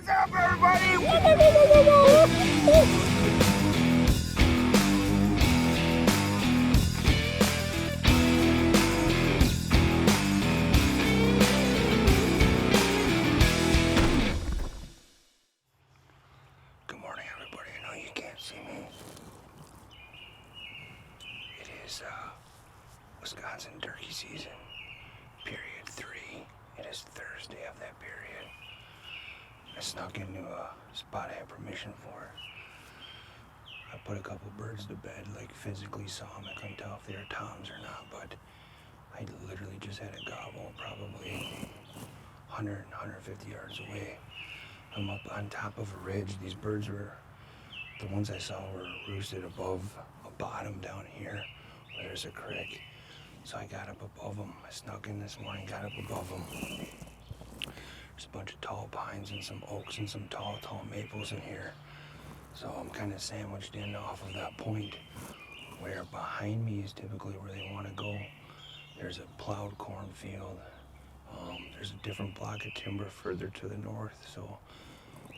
What's up, everybody? Woo, woo, woo, woo, woo, woo. Good morning, everybody. I know you can't see me. It is Wisconsin turkey season, period 3. It is Thursday of that period. I snuck into a spot I had permission for. I put a couple birds to bed, like physically saw them. I couldn't tell if they were toms or not, but I literally just had a gobble probably 100, 150 yards away. I'm up on top of a ridge. These birds were, the ones I saw were roosted above a bottom down here where there's a creek. So I got up above them. I snuck in this morning, got up above them. There's a bunch of tall pines and some oaks and some tall maples in here. So I'm kind of sandwiched in off of that point where behind me is typically where they want to go. There's a plowed cornfield. There's a different block of timber further to the north. So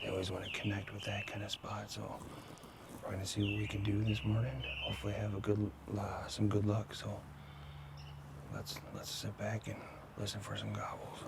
they always want to connect with that kind of spot. So we're going to see what we can do this morning. Hopefully have a some good luck. So let's sit back and listen for some gobbles.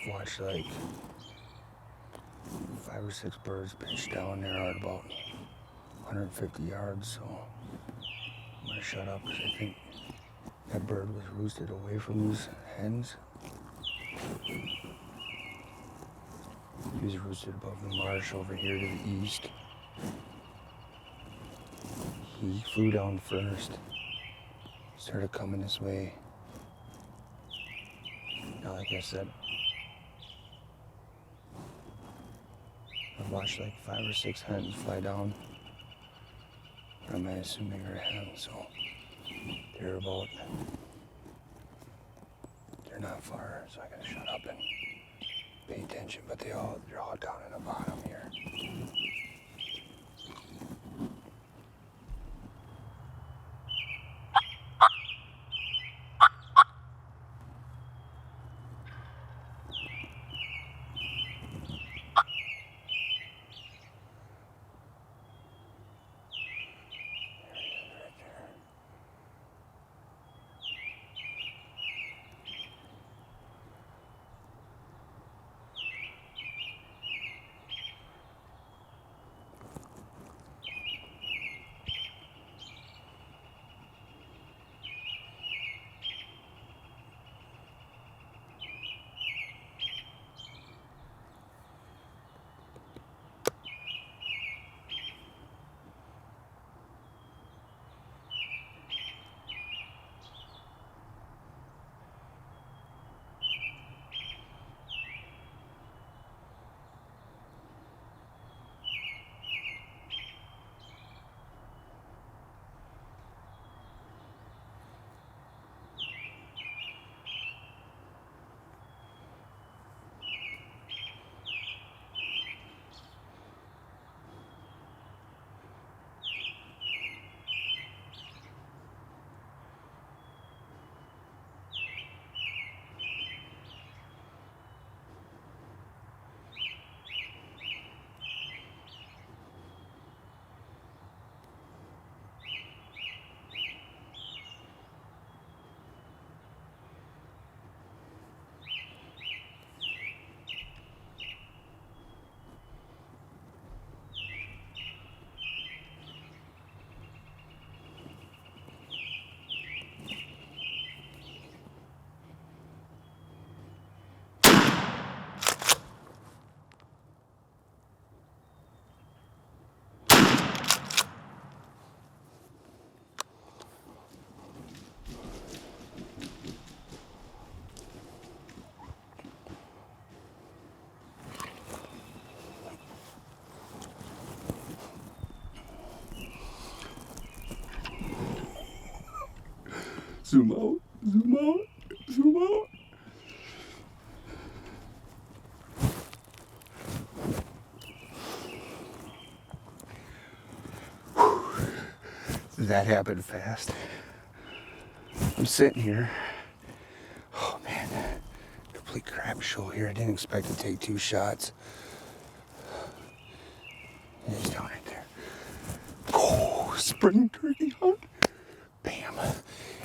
Watched like 5 or 6 birds pitch down there at about 150 yards, so I'm gonna shut up because I think that bird was roosted away from these hens. He was roosted above the marsh over here to the east. He flew down first, started coming this way. Now, like I said, I've watched like 5 or 6 hens fly down. I'm assuming they're hens, so they're not far, so I gotta shut up and pay attention, but they're all down in the bottom here. Zoom out, zoom out, zoom out. That happened fast. I'm sitting here. Oh man, complete crap show here. I didn't expect to take 2 shots. He's down right there. Oh, spring turkey hunt. Bam.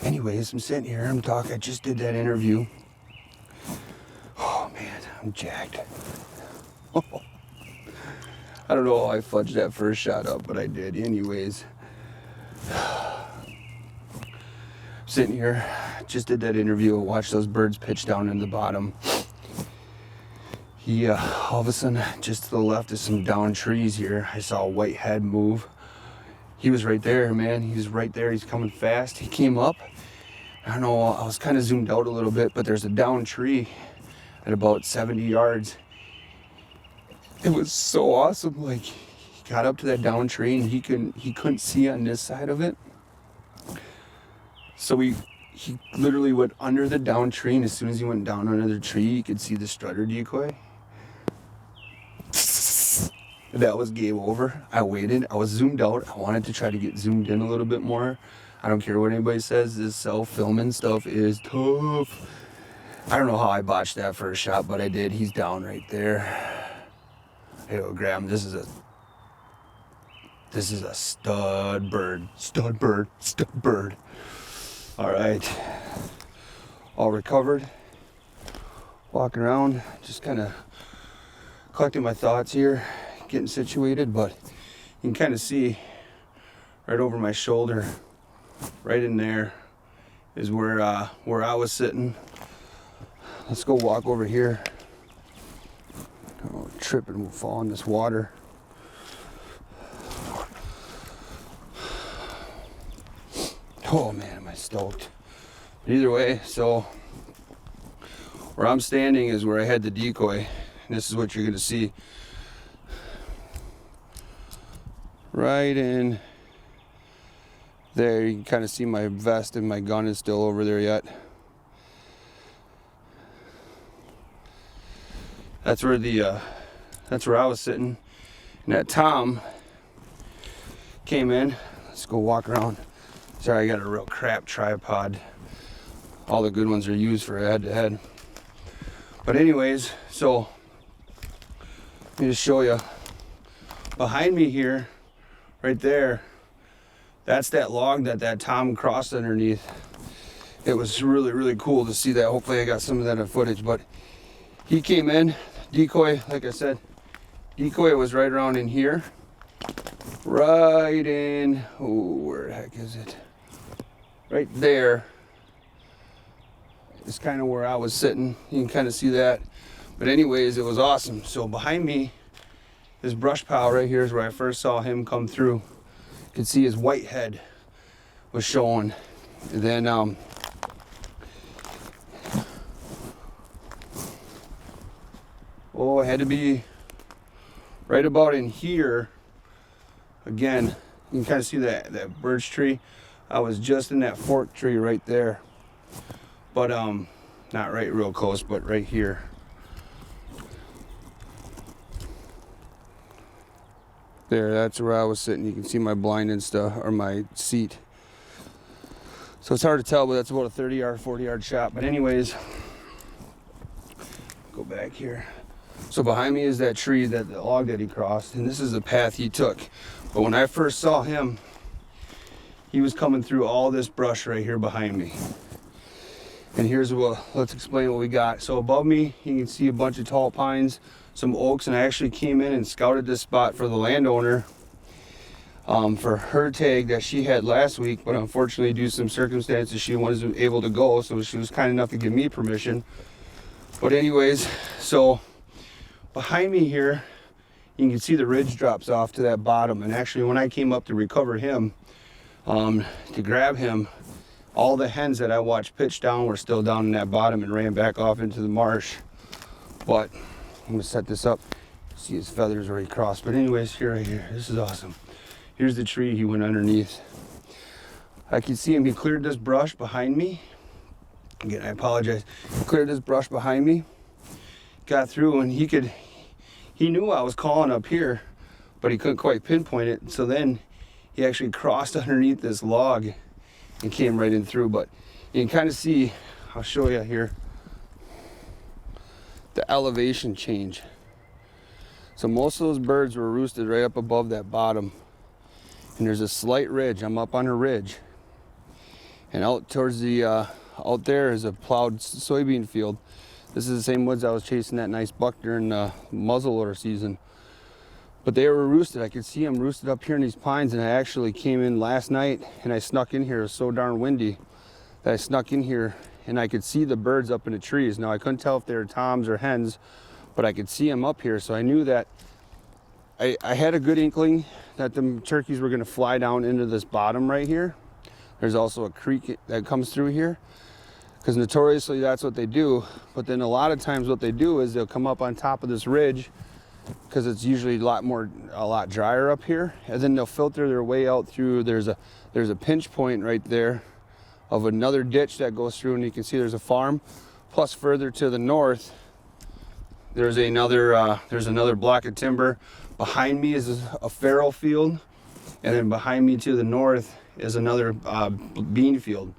Anyways, I'm sitting here. I'm talking. I just did that interview. Oh man, I'm jacked. I don't know how I fudged that first shot up, but I did. Anyways. Sitting here, just did that interview, watched those birds pitch down in the bottom. All of a sudden, just to the left of some downed trees here, I saw a white head move. He was right there, man. He was right there. He's coming fast. He came up. I don't know, I was kind of zoomed out a little bit, but there's a downed tree at about 70 yards. It was so awesome. Like, he got up to that downed tree and he couldn't see on this side of it. So he literally went under the down tree, and as soon as he went down under the tree, you could see the strutter decoy. That was game over. I waited. I was zoomed out. I wanted to try to get zoomed in a little bit more. I don't care what anybody says. This self-filming stuff is tough. I don't know how I botched that first shot, but I did. He's down right there. Hey, grab him. This is a stud bird. Stud bird. Stud bird. All right, all recovered, walking around, just kind of collecting my thoughts here, getting situated, but you can kind of see right over my shoulder, right in there is where I was sitting. Let's go walk over here. I'll trip and we'll fall in this water. Oh man, am I stoked. But either way, so where I'm standing is where I had the decoy. And this is what you're gonna see. Right in there, you can kind of see my vest and my gun is still over there yet. That's where I was sitting. And that Tom came in. Let's go walk around. Sorry, I got a real crap tripod. All the good ones are used for head-to-head. But anyways, so let me just show you. Behind me here, right there, that's that log that Tom crossed underneath. It was really, really cool to see that. Hopefully I got some of that in footage. But he came in, decoy, like I said, decoy was right around in here. Right in, oh, where the heck is it? Right there is kind of where I was sitting. You can kind of see that. But anyways, it was awesome. So behind me, this brush pile right here is where I first saw him come through. You can see his white head was showing. And then I had to be right about in here. Again, you can kind of see that birch tree. I was just in that fork tree right there. But not right real close, but right here. There, that's where I was sitting. You can see my blind and stuff, or my seat. So it's hard to tell, but that's about a 30-yard, 40-yard shot. But anyways, go back here. So behind me is that tree, the log that he crossed, and this is the path he took. But when I first saw him, he was coming through all this brush right here behind me. And here's let's explain what we got. So above me, you can see a bunch of tall pines, some oaks, and I actually came in and scouted this spot for the landowner for her tag that she had last week, but unfortunately due to some circumstances she wasn't able to go, so she was kind enough to give me permission. But anyways, so behind me here, you can see the ridge drops off to that bottom, and actually when I came up to recover him, to grab him, all the hens that I watched pitch down were still down in that bottom and ran back off into the marsh. But I'm gonna set this up, see his feathers where he crossed. But anyways, right here, this is awesome. Here's the tree he went underneath. I can see him. He cleared this brush behind me. Again, I apologize. He cleared this brush behind me, got through, and he knew I was calling up here, but he couldn't quite pinpoint it. So then he actually crossed underneath this log and came right in through. But you can kind of see, I'll show you here, the elevation change. So most of those birds were roosted right up above that bottom. And there's a slight ridge. I'm up on a ridge. And out towards the, out there is a plowed soybean field. This is the same woods I was chasing that nice buck during muzzleloader season. But they were roosted. I could see them roosted up here in these pines, and I actually came in last night and I snuck in here. It was so darn windy that I snuck in here and I could see the birds up in the trees. Now I couldn't tell if they were toms or hens, but I could see them up here. So I knew that I had a good inkling that the turkeys were gonna fly down into this bottom right here. There's also a creek that comes through here, because notoriously that's what they do. But then a lot of times what they do is they'll come up on top of this ridge, because it's usually a lot drier up here, and then they'll filter their way out through. There's a pinch point right there of another ditch that goes through, and you can see there's a farm. Plus further to the north, there's another block of timber. Behind me is a farrow field, and then behind me to the north is another bean field.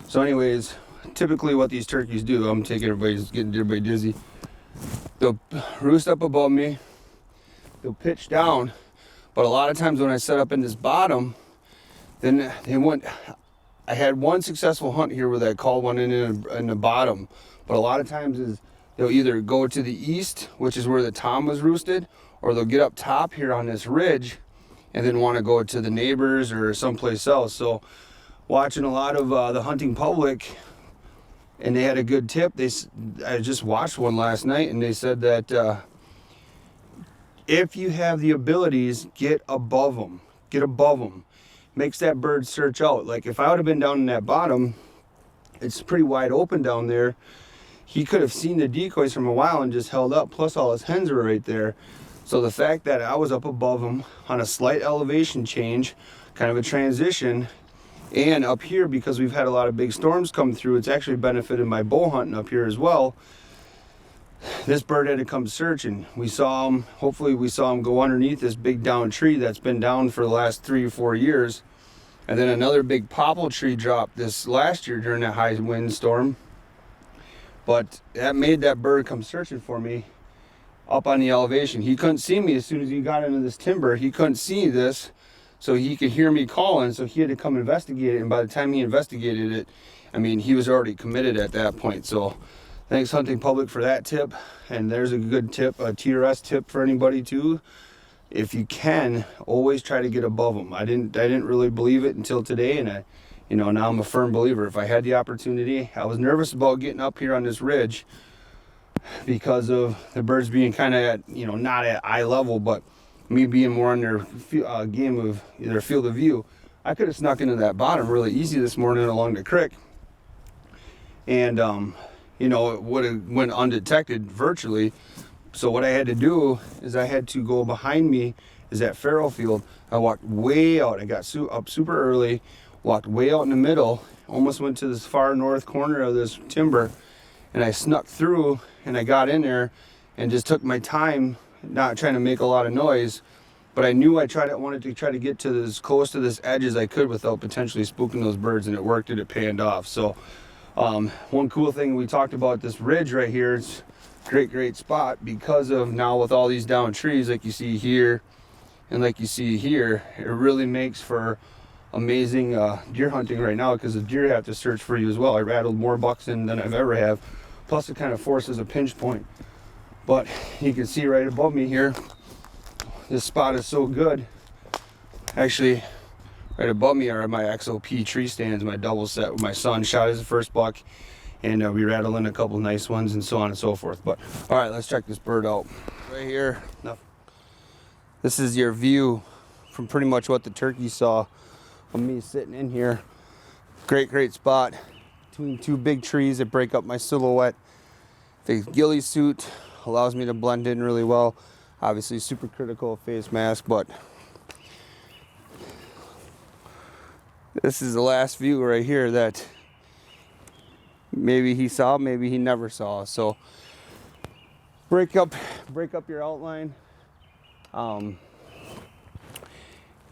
So anyways, typically what these turkeys do, I'm getting everybody dizzy. They'll roost up above me, they'll pitch down, but a lot of times when I set up in this bottom, then they went. I had one successful hunt here where I called one in the bottom, but a lot of times they'll either go to the east, which is where the tom was roosted, or they'll get up top here on this ridge and then want to go to the neighbors or someplace else. So watching a lot of the hunting public, and they had a good tip. I just watched one last night, and they said that if you have the abilities, get above them. Get above them. Makes that bird search out. Like if I would have been down in that bottom, it's pretty wide open down there. He could have seen the decoys from a while and just held up. Plus all his hens were right there. So the fact that I was up above him on a slight elevation change, kind of a transition, and up here, because we've had a lot of big storms come through, it's actually benefited my bow hunting up here as well. This bird had to come searching. We saw him, hopefully we saw him go underneath this big down tree that's been down for the last 3 or 4 years. And then another big popple tree dropped this last year during that high wind storm. But that made that bird come searching for me up on the elevation. He couldn't see me as soon as he got into this timber. He couldn't see this, so he could hear me calling, so he had to come investigate it. And by the time he investigated it, I mean, he was already committed at that point. So thanks Hunting Public for that tip. And there's a good tip, a TRS tip for anybody too. If you can, always try to get above them. I didn't really believe it until today, and now I'm a firm believer. If I had the opportunity, I was nervous about getting up here on this ridge because of the birds being kind of at, not at eye level, but me being more on their game of their field of view. I could have snuck into that bottom really easy this morning along the creek, and it would have went undetected virtually. So what I had to do is I had to go behind me is that farrow field. I walked way out. I got up super early, walked way out in the middle, almost went to this far north corner of this timber, and I snuck through and I got in there and just took my time, not trying to make a lot of noise. But I knew I wanted to try to get to as close to this edge as I could without potentially spooking those birds, and it worked and it panned off. So one cool thing we talked about, this ridge right here, it's a great spot because of now with all these down trees like you see here and like you see here, it really makes for amazing deer hunting right now, because the deer have to search for you as well. I rattled more bucks in than I've ever have. Plus it kind of forces a pinch point. But you can see right above me here, this spot is so good. Actually, right above me are my XOP tree stands, my double set with my son. Shot as the first buck, and we rattled in a couple nice ones and so on and so forth. But all right, let's check this bird out. Right here, this is your view from pretty much what the turkey saw of me sitting in here. Great spot between two big trees that break up my silhouette. The ghillie suit allows me to blend in really well. Obviously super critical of face mask, but This is the last view right here that maybe he saw, maybe he never saw. So break up your outline.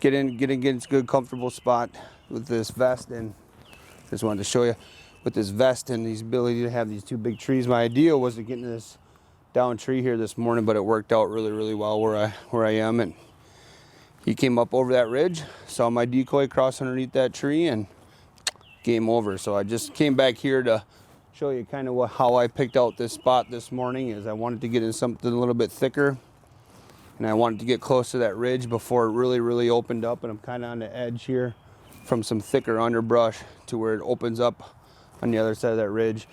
Get in a good comfortable spot with this vest, and just wanted to show you with this vest and these ability to have these two big trees. My idea was to get into this down tree here this morning, but it worked out really well where I am. And he came up over that ridge, saw my decoy cross underneath that tree, and game over. So I just came back here to show you kind of how I picked out this spot this morning. Is I wanted to get in something a little bit thicker, and I wanted to get close to that ridge before it really opened up. And I'm kind of on the edge here from some thicker underbrush to where it opens up on the other side of that ridge.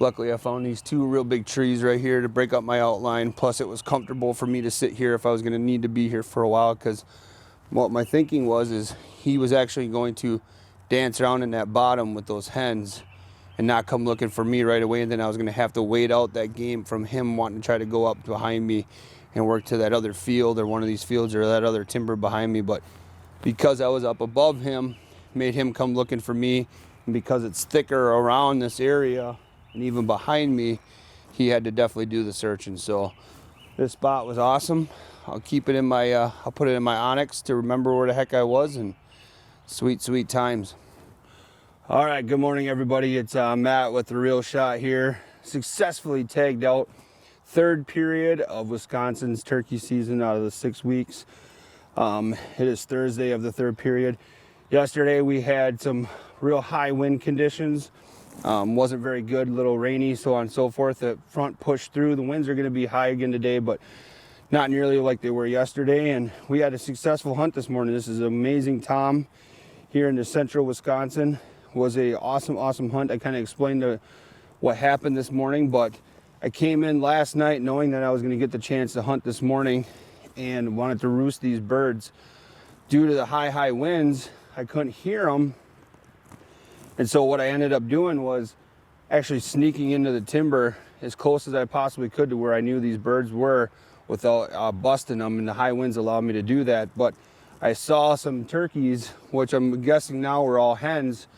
Luckily I found these two real big trees right here to break up my outline. Plus it was comfortable for me to sit here if I was going to need to be here for a while, because what my thinking was is he was actually going to dance around in that bottom with those hens and not come looking for me right away, and then I was going to have to wait out that game from him wanting to try to go up behind me and work to that other field or one of these fields or that other timber behind me. But because I was up above him, made him come looking for me, and because it's thicker around this area and even behind me, he had to definitely do the searching. So this spot was awesome. I'll keep it in my I'll put it in my Onyx to remember where the heck I was, and sweet times. All right, good morning everybody. It's Matt with The Real Shot here. Successfully tagged out third period of Wisconsin's turkey season out of the 6 weeks. It is Thursday of the third period. Yesterday we had some real high wind conditions. Wasn't very good, a little rainy, so on and so forth. The front pushed through. The winds are going to be high again today, but not nearly like they were yesterday. And we had a successful hunt this morning. This is an amazing tom here in the central Wisconsin. Was a awesome hunt. I kind of explained what happened this morning, but I came in last night knowing that I was going to get the chance to hunt this morning and wanted to roost these birds. Due to the high winds, I couldn't hear them. And so what I ended up doing was actually sneaking into the timber as close as I possibly could to where I knew these birds were without busting them, and the high winds allowed me to do that. But I saw some turkeys, which I'm guessing now were all hens,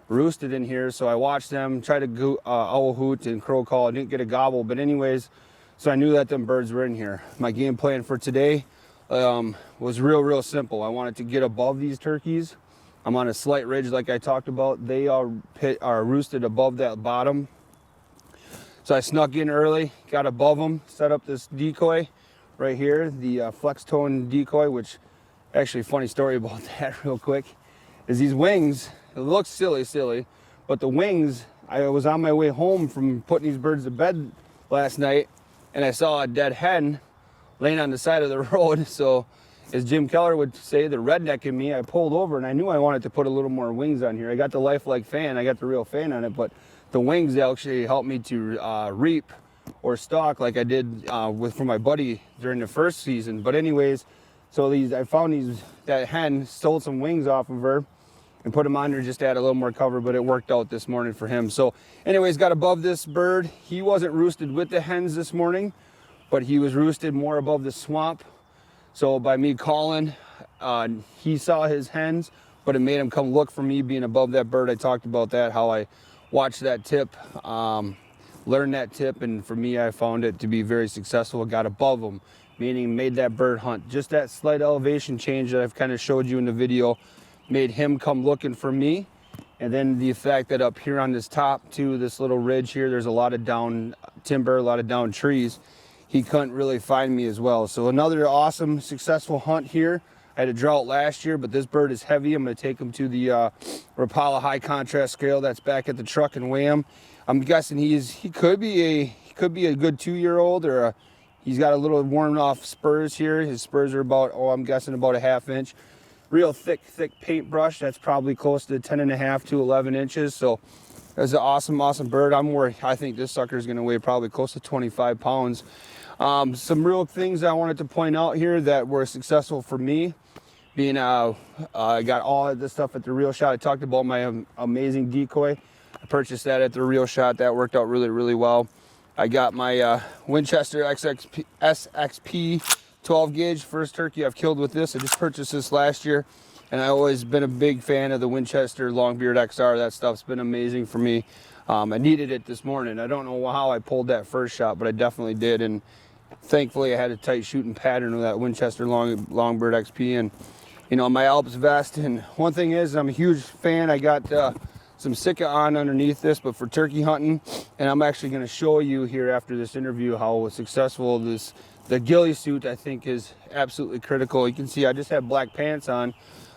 roosted in here. So I watched them try to owl hoot and crow call. I didn't get a gobble, but anyways, so I knew that them birds were in here. My game plan for today was real simple. I wanted to get above these turkeys. I'm on a slight ridge like I talked about. They are roosted above that bottom. So I snuck in early, got above them, set up this decoy right here, the flex tone decoy, which actually funny story about that real quick, is these wings, it looks silly, but the wings, I was on my way home from putting these birds to bed last night, and I saw a dead hen laying on the side of the road. So as Jim Keller would say, the redneck in me, I pulled over and I knew I wanted to put a little more wings on here. I got the Lifelike fan, I got the real fan on it, but the wings actually helped me to reap or stalk like I did for my buddy during the first season. But anyways, so I found that hen, stole some wings off of her and put them on there just to add a little more cover, but it worked out this morning for him. So anyways, got above this bird. He wasn't roosted with the hens this morning, but he was roosted more above the swamp. So by me calling, he saw his hens, but it made him come look for me being above that bird. I talked about that, how I watched that tip, learned that tip, and for me, I found it to be very successful. It got above him, meaning made that bird hunt. Just that slight elevation change that I've kind of showed you in the video made him come looking for me. And then the fact that up here on this top too, this little ridge here, there's a lot of down timber, a lot of down trees. He couldn't really find me as well. So another awesome, successful hunt here. I had a drought last year, but this bird is heavy. I'm going to take him to the Rapala high contrast scale that's back at the truck and weigh him. I'm guessing he could be a good 2-year-old, or he's got a little worn off spurs here. His spurs are about, I'm guessing about a 1/2 inch. Real thick paintbrush. That's probably close to 10.5 to 11 inches. So that's an awesome bird. I think this sucker is going to weigh probably close to 25 pounds. Some real things I wanted to point out here that were successful for me, being I got all of this stuff at The Real Shot. I talked about my amazing decoy. I purchased that at The Real Shot. That worked out really well. I got my Winchester SXP 12 gauge, first turkey I've killed with this. I just purchased this last year. And I've always been a big fan of the Winchester Longbeard XR. That stuff's been amazing for me. I needed it this morning. I don't know how I pulled that first shot, but I definitely did. And thankfully I had a tight shooting pattern with that Winchester Longbeard XP and, you know, my Alps vest. And one thing is, I'm a huge fan. I got some Sitka on underneath this, but for turkey hunting. And I'm actually going to show you here after this interview how successful the ghillie suit I think is absolutely critical. You can see I just have black pants on.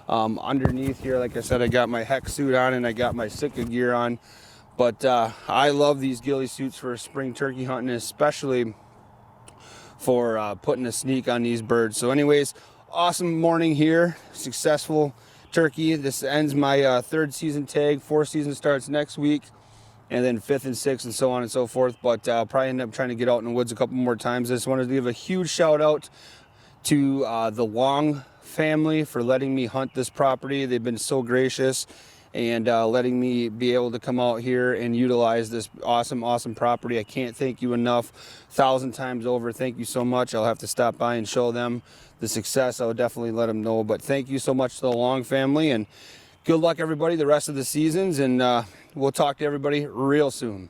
Underneath here, like I said, I got my Hex suit on and I got my Sitka gear on. But I love these ghillie suits for spring turkey hunting, especially for putting a sneak on these birds. So anyways, awesome morning here, successful turkey. This ends my third season tag. Fourth season starts next week, and then fifth and sixth and so on and so forth. But I'll probably end up trying to get out in the woods a couple more times. I just wanted to give a huge shout out to the Long family for letting me hunt this property. They've been so gracious and letting me be able to come out here and utilize this awesome property. I can't thank you enough, 1,000 times over. Thank you so much. I'll have to stop by and show them the success. I'll definitely let them know. But thank you so much to the Long family, and good luck everybody the rest of the seasons, and we'll talk to everybody real soon.